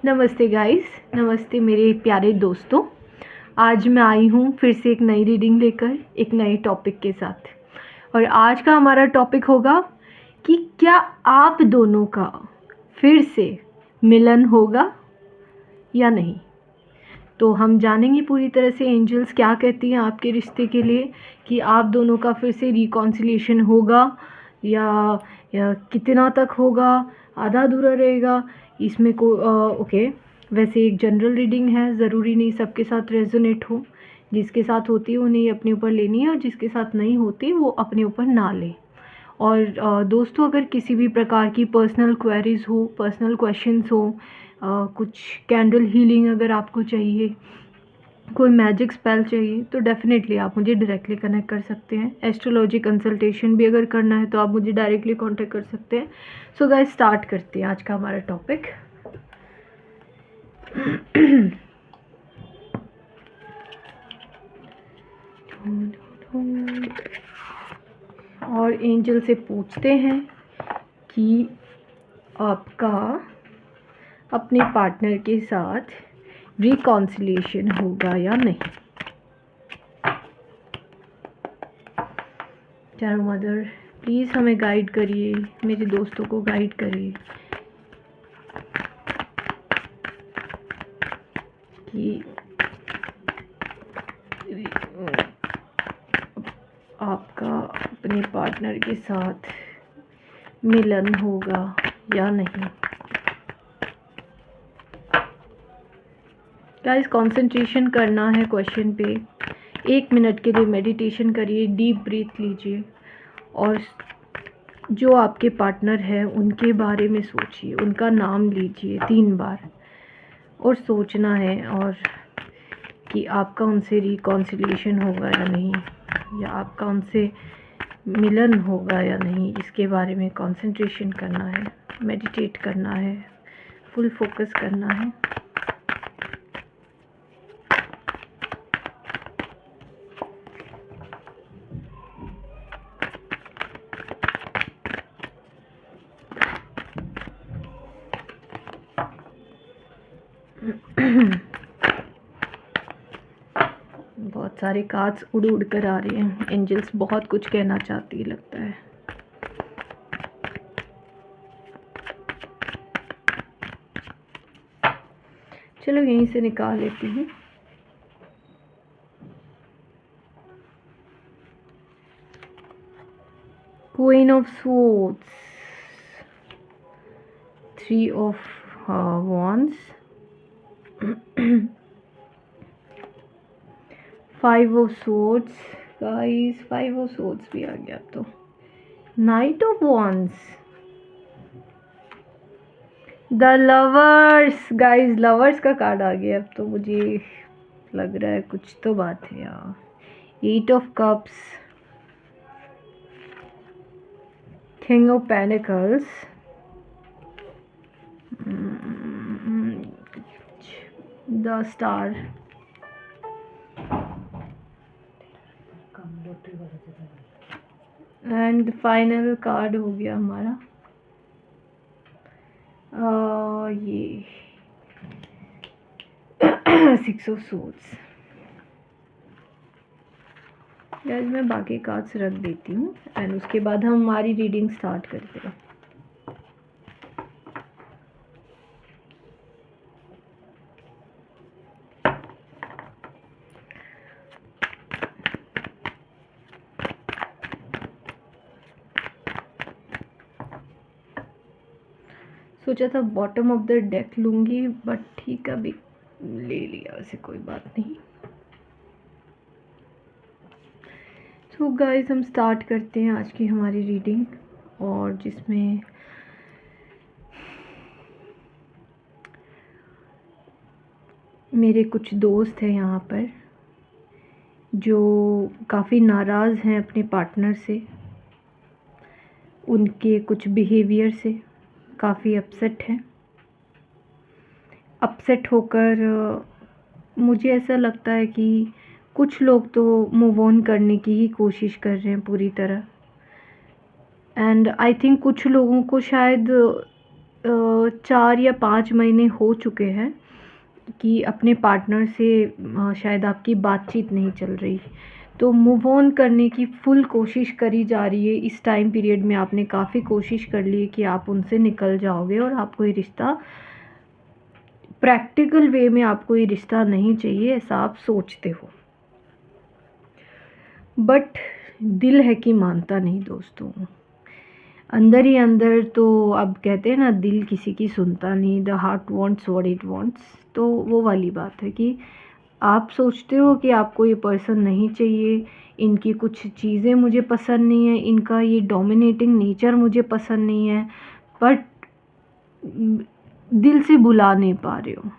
नमस्ते गाइस, नमस्ते मेरे प्यारे दोस्तों। आज मैं आई हूँ फिर से एक नई रीडिंग लेकर एक नए टॉपिक के साथ। और आज का हमारा टॉपिक होगा कि क्या आप दोनों का फिर से मिलन होगा या नहीं। तो हम जानेंगे पूरी तरह से एंजल्स क्या कहती हैं आपके रिश्ते के लिए, कि आप दोनों का फिर से रिकॉन्सिलिएशन होगा या कितना तक होगा, आधा अधूरा रहेगा इसमें ओके। वैसे एक जनरल रीडिंग है, ज़रूरी नहीं सबके साथ रेजोनेट हो। जिसके साथ होती है उन्हें अपने ऊपर लेनी है और जिसके साथ नहीं होती वो अपने ऊपर ना ले। और दोस्तों, अगर किसी भी प्रकार की पर्सनल क्वेरीज़ हो, पर्सनल क्वेश्चंस हो, कुछ कैंडल हीलिंग अगर आपको चाहिए, कोई मैजिक स्पेल चाहिए, तो डेफ़िनेटली आप मुझे डायरेक्टली कनेक्ट कर सकते हैं। एस्ट्रोलॉजी कंसल्टेशन भी अगर करना है तो आप मुझे डायरेक्टली कांटेक्ट कर सकते हैं। सो गाइस, स्टार्ट करते हैं आज का हमारा टॉपिक। और एंजल से पूछते हैं कि आपका अपने पार्टनर के साथ रिकॉन्सिलिएशन होगा या नहीं। चारों मदर, प्लीज़ हमें गाइड करिए, मेरे दोस्तों को गाइड करिए कि आपका अपने पार्टनर के साथ मिलन होगा या नहीं। गाइस, कंसंट्रेशन करना है क्वेश्चन पे। 1 मिनट के लिए मेडिटेशन करिए, डीप ब्रीथ लीजिए और जो आपके पार्टनर है उनके बारे में सोचिए, उनका नाम लीजिए 3 बार और सोचना है और कि आपका उनसे रिकॉन्सिलिएशन होगा या नहीं, या आपका उनसे मिलन होगा या नहीं। इसके बारे में कंसंट्रेशन करना है, मेडिटेट करना है, फुल फोकस करना है। बहुत सारे कार्ड्स उड़ उड़ कर आ रहे हैं। एंजल्स बहुत कुछ कहना चाहती है लगता है। चलो यहीं से निकाल लेती हूँ। Queen of swords, 3 of wands, 5 of swords। Guys, 5 of swords भी आ गया अब तो। Night of wands, the lovers. Guys, lovers का कार्ड आ गया अब तो। मुझे लग रहा है कुछ तो बात है यार। 8 of cups, king of pentacles, the star and final card हो गया हमारा ये 6 ऑफ सोर्ड्स। गाइस, मैं बाकी कार्ड्स रख देती हूँ एंड उसके बाद हम हमारी रीडिंग स्टार्ट करते हैं। सोचा था बॉटम ऑफ द डेक लूँगी, बट ठीक है, अभी ले लिया, वैसे कोई बात नहीं। तो गाइस, हम स्टार्ट करते हैं आज की हमारी रीडिंग, और जिसमें मेरे कुछ दोस्त हैं यहाँ पर जो काफ़ी नाराज़ हैं अपने पार्टनर से, उनके कुछ बिहेवियर से काफ़ी अपसेट हैं। अपसेट होकर मुझे ऐसा लगता है कि कुछ लोग तो मूव ऑन करने की ही कोशिश कर रहे हैं पूरी तरह, एंड आई थिंक कुछ लोगों को शायद 4 या 5 महीने हो चुके हैं कि अपने पार्टनर से शायद आपकी बातचीत नहीं चल रही, तो मूव ऑन करने की फुल कोशिश करी जा रही है। इस टाइम पीरियड में आपने काफ़ी कोशिश कर ली है कि आप उनसे निकल जाओगे और आपको ये रिश्ता प्रैक्टिकल वे में, आपको ये रिश्ता नहीं चाहिए, ऐसा आप सोचते हो। बट दिल है कि मानता नहीं दोस्तों, अंदर ही अंदर तो अब कहते हैं ना, दिल किसी की सुनता नहीं, the heart wants what it wants. तो वो वाली बात है कि आप सोचते हो कि आपको ये पर्सन नहीं चाहिए, इनकी कुछ चीज़ें मुझे पसंद नहीं है, इनका ये डोमिनेटिंग नेचर मुझे पसंद नहीं है, बट दिल से बुला नहीं पा रहे हो।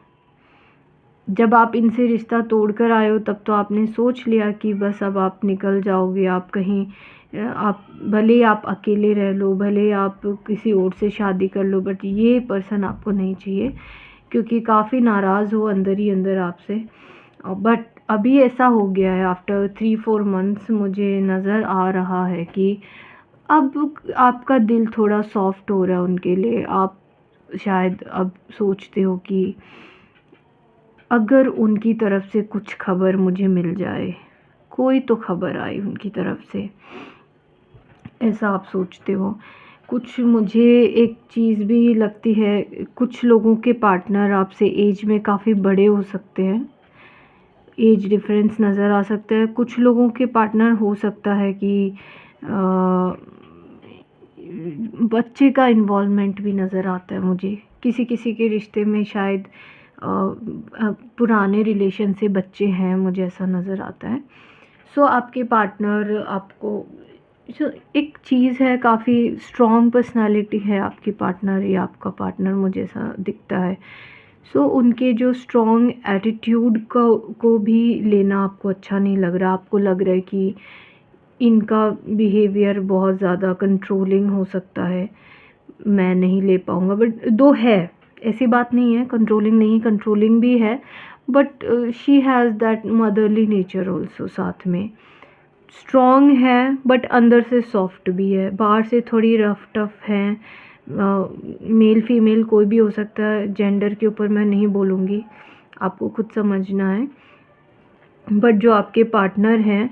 जब आप इनसे रिश्ता तोड़ कर आए हो तब तो आपने सोच लिया कि बस अब आप निकल जाओगे, आप कहीं आप भले आप अकेले रह लो, भले आप किसी और से शादी कर लो, बट ये पर्सन आपको नहीं चाहिए, क्योंकि काफ़ी नाराज़ हो अंदर ही अंदर आपसे। बट अभी ऐसा हो गया है, आफ्टर 3-4 मंथ्स मुझे नज़र आ रहा है कि अब आपका दिल थोड़ा सॉफ्ट हो रहा है उनके लिए। आप शायद अब सोचते हो कि अगर उनकी तरफ से कुछ खबर मुझे मिल जाए, कोई तो खबर आए उनकी तरफ से, ऐसा आप सोचते हो। कुछ मुझे एक चीज़ भी लगती है, कुछ लोगों के पार्टनर आपसे एज में काफ़ी बड़े हो सकते हैं, एज डिफरेंस नज़र आ सकता है। कुछ लोगों के पार्टनर हो सकता है कि बच्चे का इन्वॉल्वमेंट भी नज़र आता है मुझे। किसी किसी के रिश्ते में शायद पुराने रिलेशन से बच्चे हैं, मुझे ऐसा नज़र आता है। सो आपके पार्टनर आपको एक चीज़ है, काफ़ी स्ट्रॉन्ग पर्सनालिटी है आपकी पार्टनर या आपका पार्टनर, मुझे ऐसा दिखता है। सो उनके जो स्ट्रॉन्ग एटीट्यूड को भी लेना आपको अच्छा नहीं लग रहा। आपको लग रहा है कि इनका बिहेवियर बहुत ज़्यादा कंट्रोलिंग हो सकता है, मैं नहीं ले पाऊँगा। बट दो है, ऐसी बात नहीं है कंट्रोलिंग नहीं, कंट्रोलिंग भी है, but she has that motherly nature also. साथ में स्ट्रॉन्ग है बट अंदर से सॉफ्ट भी है, बाहर से थोड़ी रफ टफ है। मेल फीमेल कोई भी हो सकता है, जेंडर के ऊपर मैं नहीं बोलूँगी, आपको खुद समझना है। बट जो आपके पार्टनर हैं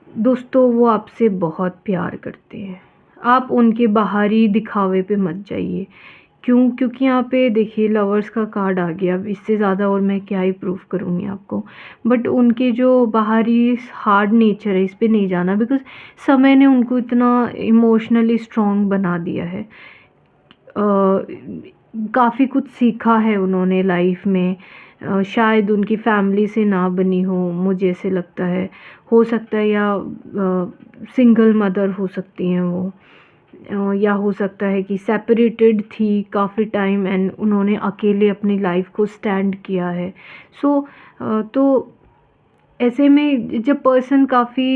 दोस्तों, वो आपसे बहुत प्यार करते हैं। आप उनके बाहरी दिखावे पे मत जाइए। क्यों? क्योंकि यहाँ पे देखिए लवर्स का कार्ड आ गया, अब इससे ज़्यादा और मैं क्या ही प्रूफ करूँगी आपको। बट उनके जो बाहरी हार्ड नेचर है, इस पे नहीं जाना, बिकॉज़ समय ने उनको इतना इमोशनली स्ट्रॉन्ग बना दिया है। काफ़ी कुछ सीखा है उन्होंने लाइफ में, शायद उनकी फैमिली से ना बनी हो, मुझे ऐसे लगता है। हो सकता है, या सिंगल मदर हो सकती हैं वो, या हो सकता है कि सेपरेटेड थी काफ़ी टाइम एंड उन्होंने अकेले अपनी लाइफ को स्टैंड किया है। सो तो ऐसे में जब पर्सन काफ़ी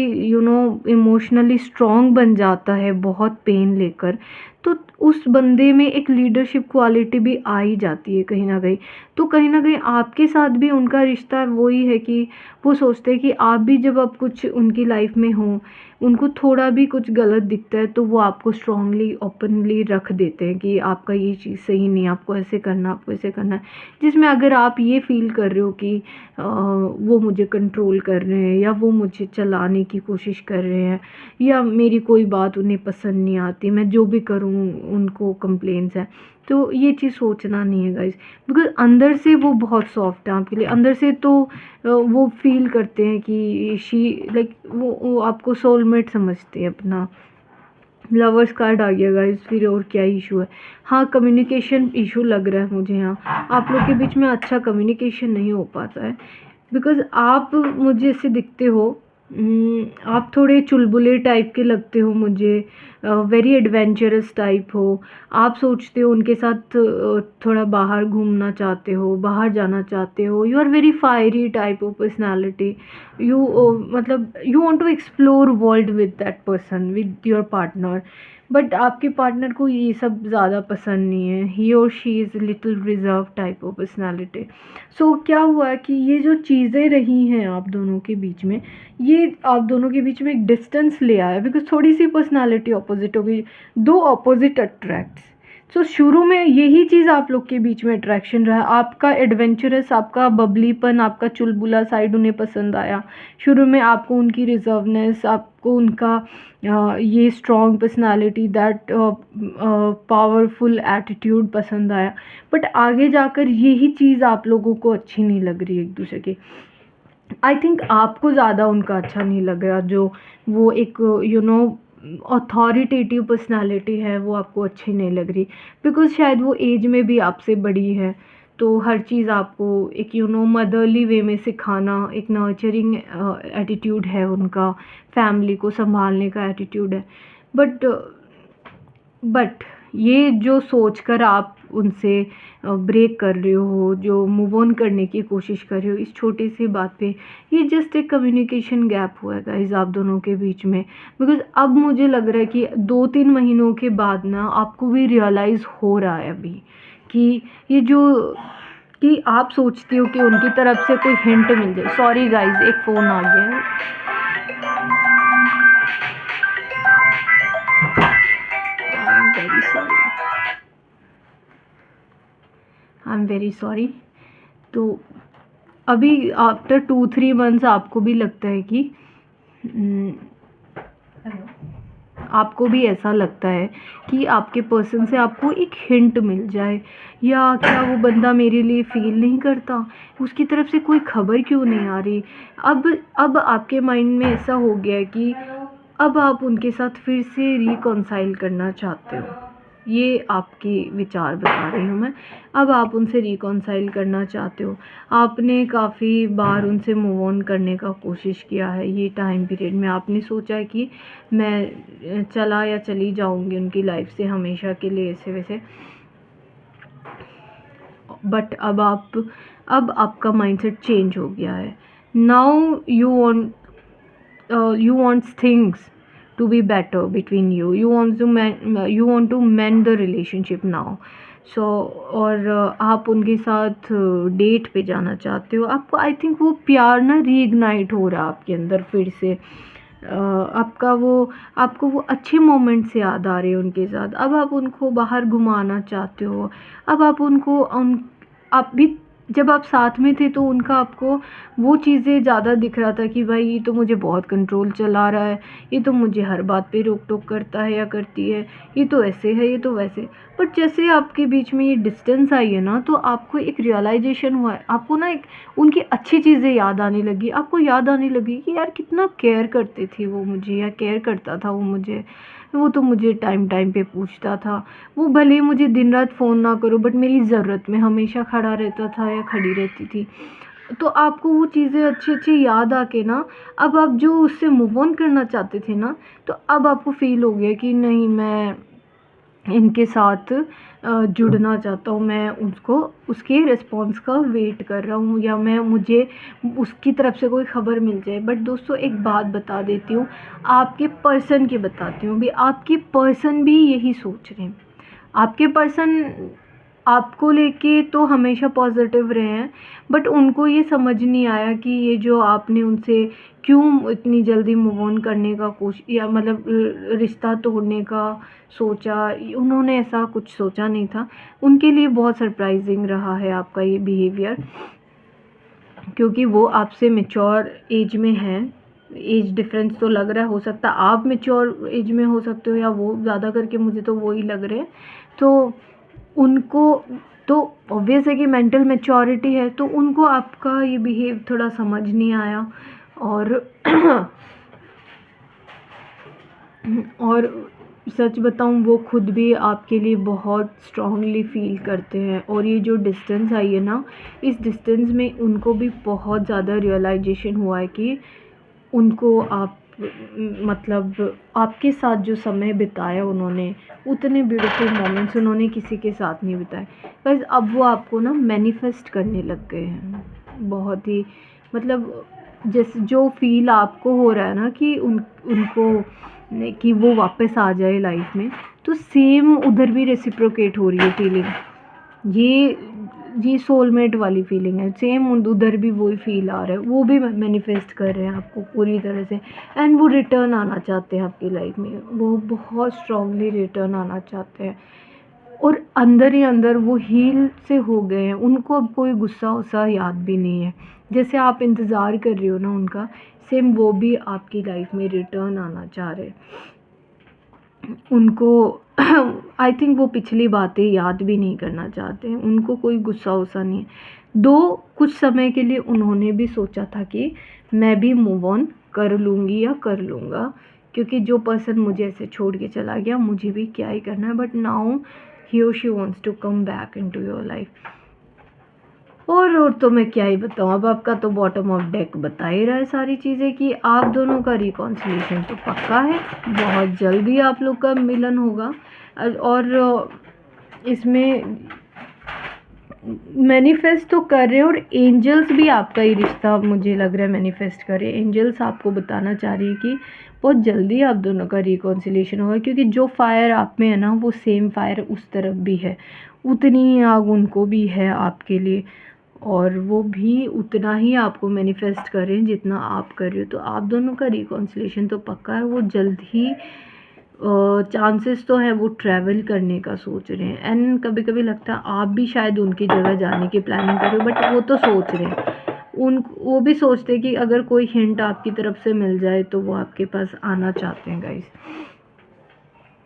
इमोशनली स्ट्रॉन्ग बन जाता है बहुत पेन लेकर, तो उस बंदे में एक लीडरशिप क्वालिटी भी आ ही जाती है कहीं न कहीं। तो कहीं न कहीं आपके साथ भी उनका रिश्ता वही है कि वो सोचते हैं कि आप भी जब अब कुछ उनकी लाइफ में हो, उनको थोड़ा भी कुछ गलत दिखता है तो वो आपको स्ट्रॉन्गली ओपनली रख देते हैं कि आपका ये चीज़ सही नहीं है, आपको ऐसे करना, आपको ऐसे करना है। जिसमें अगर आप ये फ़ील कर रहे हो कि वो मुझे कंट्रोल कर रहे हैं, या वो मुझे चलाने की कोशिश कर रहे हैं, या मेरी कोई बात उन्हें पसंद नहीं आती, मैं जो भी करूँ उनको कंप्लेंट्स हैं, तो ये चीज़ सोचना नहीं है गाइस। बिकॉज़ अंदर से वो बहुत सॉफ्ट है आपके लिए, अंदर से तो वो फ़ील करते हैं कि शी लाइक वो आपको सोलमेट समझते हैं अपना। लवर्स कार्ड आ गया गाइस, फिर और क्या इशू है? हाँ, कम्युनिकेशन इशू लग रहा है मुझे यहाँ। आप लोग के बीच में अच्छा कम्युनिकेशन नहीं हो पाता है, बिकॉज़ आप मुझे ऐसे दिखते हो, आप थोड़े चुलबुले टाइप के लगते हो मुझे, वेरी एडवेंचरस टाइप हो। आप सोचते हो उनके साथ थोड़ा बाहर घूमना चाहते हो, बाहर जाना चाहते हो। You are very fiery type of personality. You मतलब you want to explore world with that person, with your partner. But आपके पार्टनर को ये सब ज़्यादा पसंद नहीं है। ही और she is little reserve type of personality. So क्या हुआ कि ये जो चीज़ें रही हैं आप दोनों के बीच में, ये आप दोनों के बीच में एक डिस्टेंस ले आया, बिकॉज़ थोड़ी सी पर्सनैलिटी ऑपोजिट हो गई। दो ऑपोजिट अट्रैक्ट्स, सो शुरू में यही चीज़ आप लोग के बीच में अट्रैक्शन रहा, आपका एडवेंचरस, आपका बबलीपन, आपका चुलबुला साइड उन्हें पसंद आया। शुरू में आपको उनकी रिजर्वनेस, आपको उनका ये strong personality, that powerful attitude पसंद आया। बट आगे जाकर यही चीज़ आप लोगों को अच्छी नहीं लग रही एक दूसरे की। आई थिंक आपको ज़्यादा उनका अच्छा नहीं लग रहा, जो वो एक अथॉरिटेटिव पर्सनालिटी है वो आपको अच्छी नहीं लग रही, बिकॉज शायद वो एज में भी आपसे बड़ी है। तो हर चीज़ आपको एक मदरली वे में सिखाना, एक नर्चरिंग एटीट्यूड है उनका, फैमिली को संभालने का एटीट्यूड है। बट ये जो सोच कर आप उनसे ब्रेक कर रहे हो, जो मूव ऑन करने की कोशिश कर रहे हो इस छोटी सी बात पे, ये जस्ट एक कम्युनिकेशन गैप हुआ है गाइस आप दोनों के बीच में। बिकॉज अब मुझे लग रहा है कि 2-3 महीनों के बाद ना आपको भी रियलाइज़ हो रहा है अभी कि ये जो कि आप सोचते हो कि उनकी तरफ से कोई हिंट मिल जाए। सॉरी गाइस, एक फ़ोन आ गया है। I am very sorry. तो अभी आफ्टर 2-3 मंथ्स आपको भी लगता है कि आपको भी ऐसा लगता है कि आपके पर्सन से आपको एक हिंट मिल जाए, या क्या वो बंदा मेरे लिए फ़ील नहीं करता, उसकी तरफ से कोई खबर क्यों नहीं आ रही। अब आपके माइंड में ऐसा हो गया है कि अब आप उनके साथ फिर से रिकॉन्साइल करना चाहते हो। ये आपके विचार बता रही हूँ मैं। अब आप उनसे रिकॉन्साइल करना चाहते हो। आपने काफ़ी बार उनसे मूव ऑन करने का कोशिश किया है। ये टाइम पीरियड में आपने सोचा है कि मैं चला या चली जाऊँगी उनकी लाइफ से हमेशा के लिए, ऐसे वैसे। बट अब आपका माइंडसेट चेंज हो गया है। Now you want things to be better between you. You want to mend the relationship now. So और आप उनके साथ डेट पे जाना चाहते हो। आपको आई थिंक वो प्यार ना रीइग्नाइट हो रहा है आपके अंदर फिर से। आपको वो अच्छे मोमेंट्स याद आ रहे हैं उनके साथ। अब आप उनको बाहर घुमाना चाहते हो। अब आप भी जब आप साथ में थे तो उनका आपको वो चीज़ें ज़्यादा दिख रहा था कि भाई ये तो मुझे बहुत कंट्रोल चला रहा है, ये तो मुझे हर बात पे रोक टोक करता है या करती है, ये तो ऐसे है, ये तो वैसे। बट जैसे आपके बीच में ये डिस्टेंस आई है ना, तो आपको एक रियलाइजेशन हुआ है, आपको ना एक उनकी अच्छी चीज़ें याद आने लगी। आपको याद आने लगी कि यार कितना केयर करते थे वो मुझे, या केयर करता था वो मुझे। वो तो मुझे टाइम टाइम पे पूछता था। वो भले ही मुझे दिन रात फ़ोन ना करो, बट मेरी ज़रूरत में हमेशा खड़ा रहता था या खड़ी रहती थी। तो आपको वो चीज़ें अच्छी-अच्छी याद आके ना, अब आप जो उससे मूव ऑन करना चाहते थे ना, तो अब आपको फ़ील हो गया कि नहीं, मैं इनके साथ जुड़ना चाहता हूँ। मैं उसके रिस्पॉन्स का वेट कर रहा हूँ, या मुझे उसकी तरफ से कोई ख़बर मिल जाए। बट दोस्तों एक बात बता देती हूँ, आपके पर्सन की बताती हूँ भी, आपके पर्सन भी यही सोच रहे हैं। आपके पर्सन आपको लेके तो हमेशा पॉजिटिव रहे हैं, बट उनको ये समझ नहीं आया कि ये जो आपने उनसे क्यों इतनी जल्दी मूव ऑन करने का या मतलब रिश्ता तोड़ने का सोचा। उन्होंने ऐसा कुछ सोचा नहीं था। उनके लिए बहुत सरप्राइजिंग रहा है आपका ये बिहेवियर, क्योंकि वो आपसे मैच्योर एज में हैं। एज डिफरेंस तो लग रहा है, हो सकता है आप मैच्योर एज में हो सकते हो या वो, ज़्यादा करके मुझे तो वो ही लग रहे हैं। तो उनको तो ऑब्वियस है कि मेंटल मैच्योरिटी है, तो उनको आपका ये बिहेव थोड़ा समझ नहीं आया। और सच बताऊं, वो खुद भी आपके लिए बहुत स्ट्रांगली फील करते हैं। और ये जो डिस्टेंस आई है ना, इस डिस्टेंस में उनको भी बहुत ज़्यादा रियलाइजेशन हुआ है कि उनको आप मतलब आपके साथ जो समय बिताया उन्होंने, उतने ब्यूटीफुल मोमेंट्स उन्होंने किसी के साथ नहीं बिताए। बस अब वो आपको ना मैनिफेस्ट करने लग गए हैं बहुत ही, मतलब जैसे जो फील आपको हो रहा है ना कि उनको कि वो वापस आ जाए लाइफ में, तो सेम उधर भी रेसिप्रोकेट हो रही है फीलिंग। ये सोलमेट वाली फीलिंग है, सेम उधर भी वही फील आ रहा है। वो भी मैनिफेस्ट कर रहे हैं आपको पूरी तरह से, एंड वो रिटर्न आना चाहते हैं आपकी लाइफ में। वो बहुत स्ट्रांगली रिटर्न आना चाहते हैं। और अंदर ही अंदर वो हील से हो गए हैं, उनको अब कोई गुस्सा वुस्सा याद भी नहीं है। जैसे आप इंतज़ार कर रहे हो ना उनका, सेम वो भी आपकी लाइफ में रिटर्न आना चाह रहे हैं। उनको आई थिंक वो पिछली बातें याद भी नहीं करना चाहते हैं, उनको कोई गुस्सा वुस्सा नहीं है। कुछ समय के लिए उन्होंने भी सोचा था कि मैं भी मूव ऑन कर लूँगी या कर लूँगा, क्योंकि जो पर्सन मुझे ऐसे छोड़ के चला गया, मुझे भी क्या ही करना है। बट नाउ ही और she wants to come back in to your life. और तो मैं क्या ही बताऊँ, अब आपका तो बॉटम ऑफ डेक बता ही रहा है सारी चीज़ें कि आप दोनों का रिकॉन्सिलेशन तो पक्का है, बहुत जल्दी आप लोग का मिलन होगा। और इसमें मैनिफेस्ट तो कर रहे हैं, और एंजल्स भी आपका ही रिश्ता मुझे लग रहा है मैनिफेस्ट कर रहे हैं। एंजल्स आपको बताना चाह रही है कि बहुत जल्दी आप दोनों का रिकॉन्सिलेशन होगा, क्योंकि जो फायर आप में है ना, वो सेम फायर उस तरफ भी है, उतनी ही आग उनको भी है आपके लिए, और वो भी उतना ही आपको मैनिफेस्ट कर रहे हैं जितना आप कर रहे हो। तो आप दोनों का रिकॉन्सिलेशन तो पक्का है, वो जल्द ही चांसेस तो है वो ट्रैवल करने का सोच रहे हैं। एंड कभी कभी लगता है आप भी शायद उनकी जगह जाने की प्लानिंग कर रहे हो, बट वो तो सोच रहे हैं, वो भी सोचते हैं कि अगर कोई हिंट आपकी तरफ से मिल जाए तो वो आपके पास आना चाहते हैं गाइस,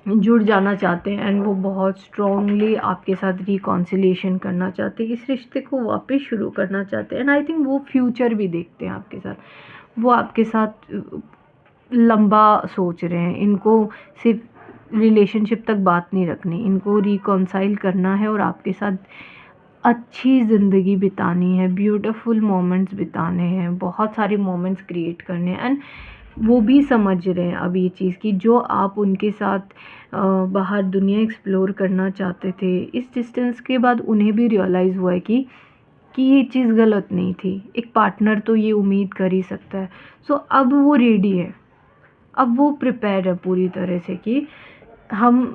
जुड़ जाना चाहते हैं। एंड वो बहुत स्ट्रॉन्गली आपके साथ रिकॉन्सिलेशन करना चाहते हैं, इस रिश्ते को वापस शुरू करना चाहते हैं। एंड आई थिंक वो फ्यूचर भी देखते हैं आपके साथ, वो आपके साथ लंबा सोच रहे हैं। इनको सिर्फ रिलेशनशिप तक बात नहीं रखनी, इनको रिकॉन्साइल करना है और आपके साथ अच्छी ज़िंदगी बितानी है, ब्यूटीफुल मोमेंट्स बिताने हैं, बहुत सारे मोमेंट्स क्रिएट करने हैं। एंड वो भी समझ रहे हैं अब ये चीज़ कि जो आप उनके साथ बाहर दुनिया एक्सप्लोर करना चाहते थे, इस डिस्टेंस के बाद उन्हें भी रियलाइज़ हुआ है कि ये चीज़ गलत नहीं थी, एक पार्टनर तो ये उम्मीद कर ही सकता है। सो अब वो रेडी है, अब वो प्रिपेयर है पूरी तरह से कि हम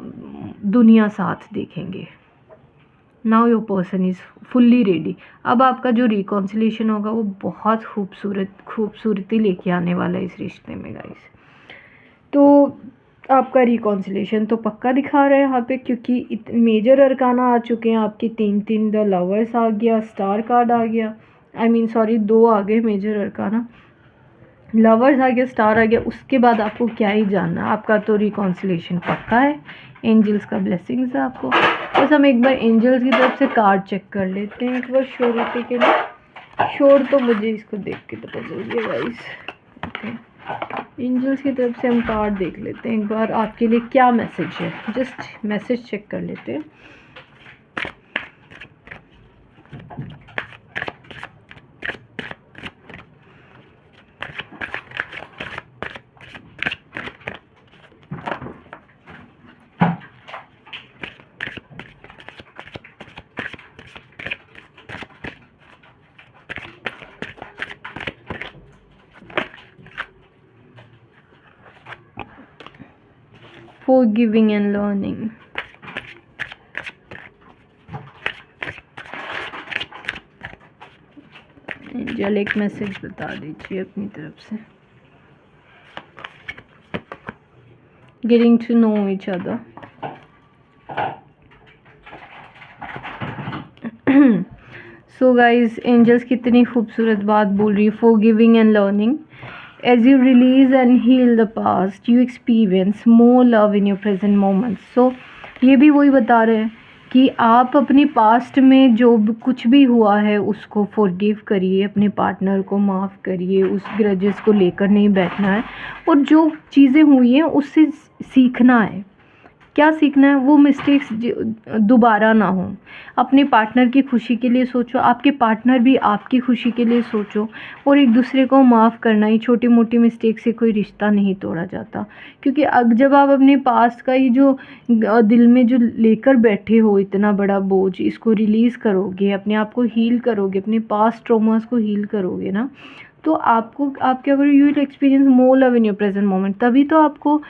दुनिया साथ देखेंगे। Now your person is fully ready. अब आपका जो रिकॉन्सिलेशन होगा वो बहुत खूबसूरती लेके आने वाला है इस रिश्ते में गाइस। तो आपका रिकॉन्सिलेशन तो पक्का दिखा रहा है यहाँ पे, क्योंकि मेजर अरकाना आ चुके हैं आपके, 3 द लवर्स आ गया, स्टार कार्ड आ गया, आई मीन सॉरी 2 आ गए मेजर अरकाना, लवर्स आ गया, स्टार आ गया। उसके बाद आपको क्या ही जानना, आपका तो रिकॉन्सिलेशन पक्का है, एंजल्स का ब्लेसिंग्स है आपको। बस हम एक बार एंजल्स की तरफ से कार्ड चेक कर लेते हैं एक बार श्योरिटी के लिए। श्योर तो मुझे इसको देख के पता चल गया गाइस। ओके, एंजल्स की तरफ से हम कार्ड देख लेते हैं एक बार, आपके लिए क्या मैसेज है, जस्ट मैसेज चेक कर लेते हैं। Forgiving and learning. एंजल एक मैसेज बता दीजिए अपनी तरफ से। Getting to know each other. So guys, angels कितनी खूबसूरत बात बोल रही है, forgiving and learning. As you release and heal the past, you experience more love in your present moments. So ये भी वही बता रहे हैं कि आप अपनी पास्ट में जो कुछ भी हुआ है उसको फॉरगिव करिए, अपने पार्टनर को माफ़ करिए, उस ग्रजेस को लेकर नहीं बैठना है, और जो चीज़ें हुई हैं उससे सीखना है। क्या सीखना है, वो मिस्टेक्स दोबारा ना हो। अपने पार्टनर की खुशी के लिए सोचो, आपके पार्टनर भी आपकी खुशी के लिए सोचो, और एक दूसरे को माफ़ करना ही, छोटी मोटी मिस्टेक से कोई रिश्ता नहीं तोड़ा जाता। क्योंकि जब आप अपने पास्ट का ही जो दिल में जो लेकर बैठे हो इतना बड़ा बोझ, इसको रिलीज़ करोगे, अपने आप को हील करोगे, अपने पास्ट ट्रॉमास को हील करोगे ना, तो आपको आप क्या करोगे, you will experience more love in your present moment. तभी तो आपको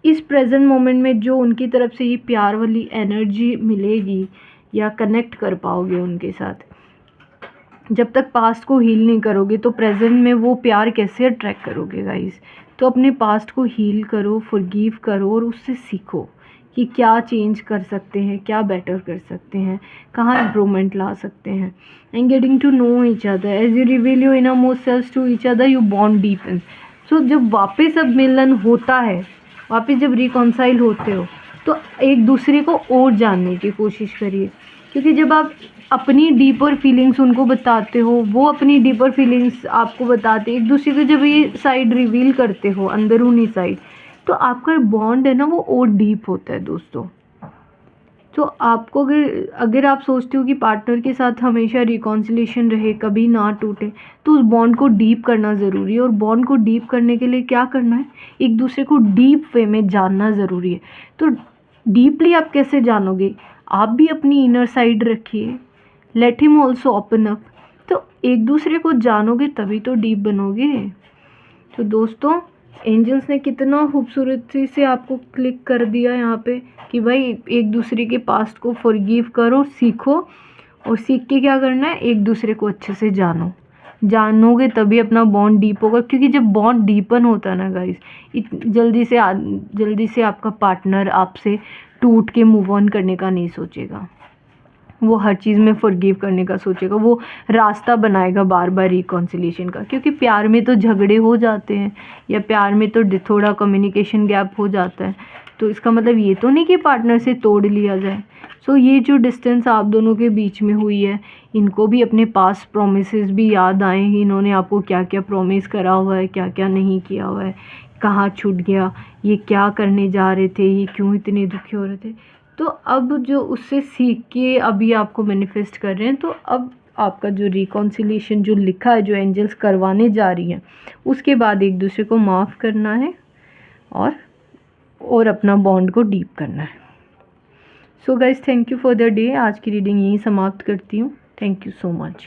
इस प्रेजेंट मोमेंट में जो उनकी तरफ से ये प्यार वाली एनर्जी मिलेगी, या कनेक्ट कर पाओगे उनके साथ। जब तक पास्ट को हील नहीं करोगे तो प्रेजेंट में वो प्यार कैसे अट्रैक्ट करोगे गाइस। तो अपने पास्ट को हील करो, फॉरगिव करो, और उससे सीखो कि क्या चेंज कर सकते हैं, क्या बेटर कर सकते हैं, कहाँ इम्प्रूवमेंट ला सकते हैं। And getting to know each other as you reveal your innermost self to each other, you bond deepens. So जब वापस अब मिलन होता है, वापस जब रिकॉन्साइल होते हो, तो एक दूसरे को और जानने की कोशिश करिए, क्योंकि जब आप अपनी डीपर फीलिंग्स उनको बताते हो, वो अपनी डीपर फीलिंग्स आपको बताते, एक दूसरे को जब ये साइड रिवील करते हो, अंदरूनी साइड, तो आपका बॉन्ड है ना वो और डीप होता है दोस्तों। तो आपको अगर आप सोचते हो कि पार्टनर के साथ हमेशा रिकॉन्सिलेशन रहे, कभी ना टूटे, तो उस बॉन्ड को डीप करना ज़रूरी है। और बॉन्ड को डीप करने के लिए क्या करना है, एक दूसरे को डीप वे में जानना ज़रूरी है। तो डीपली आप कैसे जानोगे, आप भी अपनी इनर साइड रखिए, let him also open up, तो एक दूसरे को जानोगे तभी तो डीप बनोगे। तो दोस्तों, एंजल्स ने कितना खूबसूरती से आपको क्लिक कर दिया यहाँ पे कि भाई एक दूसरे के पास्ट को फॉरगिव करो, सीखो, और सीख के क्या करना है, एक दूसरे को अच्छे से जानो। जानोगे तभी अपना बॉन्ड डीप होगा, क्योंकि जब बॉन्ड डीपन होता है ना गाइस, जल्दी से आपका पार्टनर आपसे टूट के मूव ऑन करने का नहीं सोचेगा। वो हर चीज़ में फॉरगिव करने का सोचेगा, वो रास्ता बनाएगा बार बार रिकॉन्सिलिएशन का। क्योंकि प्यार में तो झगड़े हो जाते हैं, या प्यार में तो थोड़ा कम्युनिकेशन गैप हो जाता है, तो इसका मतलब ये तो नहीं कि पार्टनर से तोड़ लिया जाए। सो ये जो डिस्टेंस आप दोनों के बीच में हुई है, इनको भी अपने पास प्रोमिसेस भी याद आए, इन्होंने आपको क्या क्या प्रॉमिस करा हुआ है, क्या क्या नहीं किया हुआ है, कहाँ छूट गया, ये क्या करने जा रहे थे, ये क्यों इतने दुखी हो रहे थे। तो अब जो उससे सीख के अभी आपको मैनिफेस्ट कर रहे हैं, तो अब आपका जो रिकॉन्सिलिएशन जो लिखा है, जो एंजल्स करवाने जा रही हैं, उसके बाद एक दूसरे को माफ़ करना है और अपना बॉन्ड को डीप करना है। So guys, thank you for the day. आज की रीडिंग यहीं समाप्त करती हूँ। Thank you so much.